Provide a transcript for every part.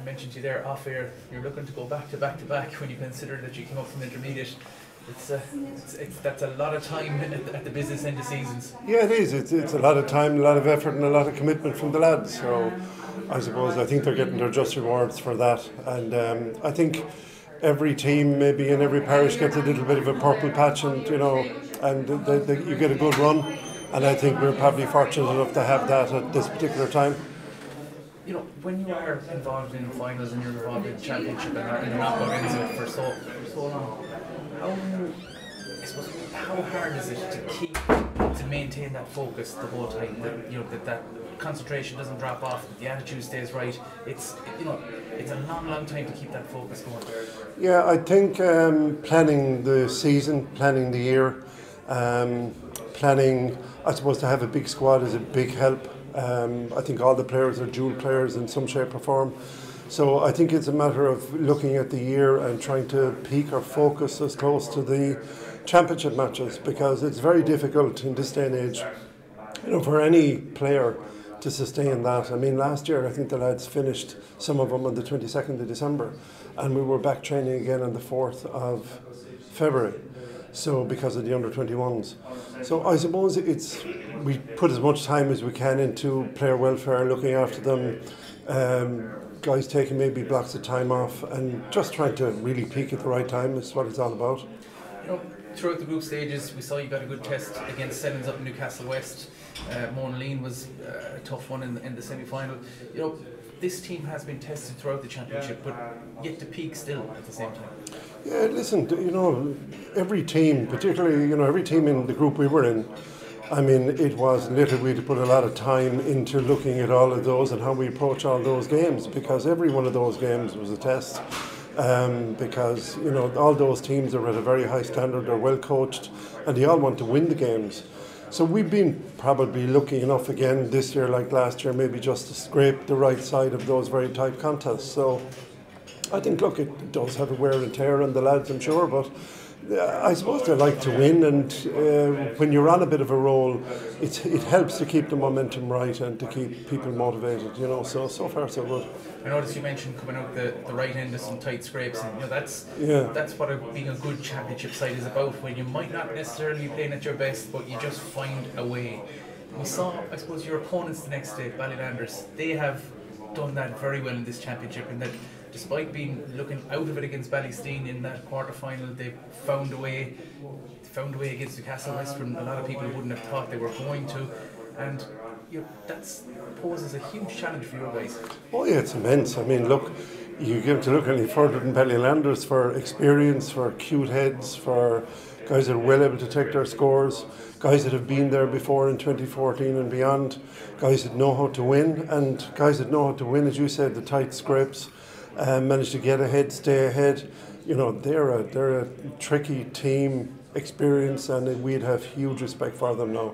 I mentioned to you there off air, you're looking to go back to back to back when you consider that you came up from intermediate. That's a lot of time at the business end of seasons. Yeah, it is. It's a lot of time, a lot of effort, and a lot of commitment from the lads. So I think they're getting their just rewards for that. And I think every team, maybe in every parish, gets a little bit of a purple patch, and you get a good run. And I think we're probably fortunate enough to have that at this particular time. You know, when you are involved in finals and you're involved in championship and you're not going into it for so long, how hard is it to maintain that focus the whole time? That concentration doesn't drop off, that the attitude stays right. It's a long time to keep that focus going. Yeah, I think planning the season, planning the year, planning, I suppose, to have a big squad is a big help. I think all the players are dual players in some shape or form. So I think it's a matter of looking at the year and trying to peak our focus as close to the championship matches, because it's very difficult in this day and age, for any player to sustain that. I mean, last year I think the lads finished, some of them, on the 22nd of December, and we were back training again on the 4th of February. So because of the under-21s. So I suppose we put as much time as we can into player welfare, looking after them, guys taking maybe blocks of time off, and just trying to really peak at the right time is what it's all about. Throughout the group stages, we saw you got a good test against Sevens up in Newcastle West. Monaleen was a tough one in the semi-final. This team has been tested throughout the championship, but yet to peak still at the same time. Yeah, listen, every team, particularly, every team in the group we were in, I mean, it was literally, we had to put a lot of time into looking at all of those and how we approach all those games, because every one of those games was a test. Because, all those teams are at a very high standard, they're well coached, and they all want to win the games. So we've been probably lucky enough again this year, like last year, maybe just to scrape the right side of those very tight contests. So I think, look, it does have a wear and tear on the lads, I'm sure, but I suppose they like to win, and when you're on a bit of a roll, it helps to keep the momentum right and to keep people motivated, so far so good. I noticed you mentioned coming out the right end of some tight scrapes, and that's what being a good championship side is about, when you might not necessarily be playing at your best, but you just find a way. We saw, I suppose, your opponents the next day, Ballylanders, they have done that very well in this championship, in that despite looking out of it against Ballysteen in that quarter final, they found a way against Newcastle West when a lot of people wouldn't have thought they were going to, and that poses a huge challenge for you guys. Oh yeah, it's immense. I mean, look, you get to look any further than Ballylanders for experience, for cute heads, for guys that are well able to take their scores, guys that have been there before in 2014 and beyond, guys that know how to win, and guys that know how to win, as you said, the tight scrapes, manage to get ahead, stay ahead. They're a tricky team, experience, and we'd have huge respect for them now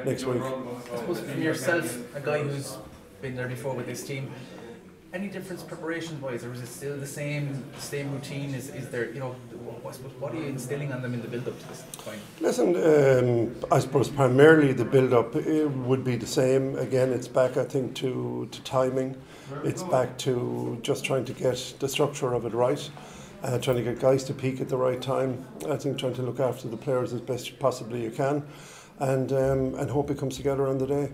next week. I suppose from yourself, a guy who's been there before with this team, any difference preparation-wise, or is it still the same routine? Is there, what are you instilling on them in the build-up to this point? Listen, I suppose primarily the build-up would be the same. Again, it's back, I think, to timing. It's back to just trying to get the structure of it right, trying to get guys to peak at the right time. I think trying to look after the players as best possibly you can, and hope it comes together on the day.